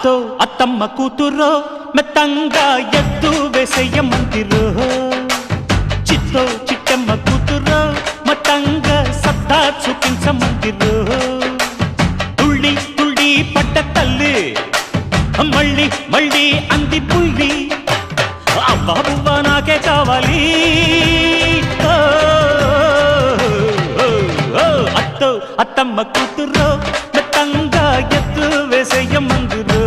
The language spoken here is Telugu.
అత్తో అత్తమ్మ కూతురో మెత్తంగా ఎత్తు వేసేయమందిరో చిత్తో చిట్టమ్మ కూతురో మతంగా సత్తా చూపించమందిరో తుళ్ళి తుళ్ళి పట్ట తల్లి మళ్ళీ మళ్ళీ అంది పుల్లి అవ్వ నాకే కావాలి అత్తో అత్తమ్మ కూతురో మెత్తంగా ఎత్తు వేసేయమందిరో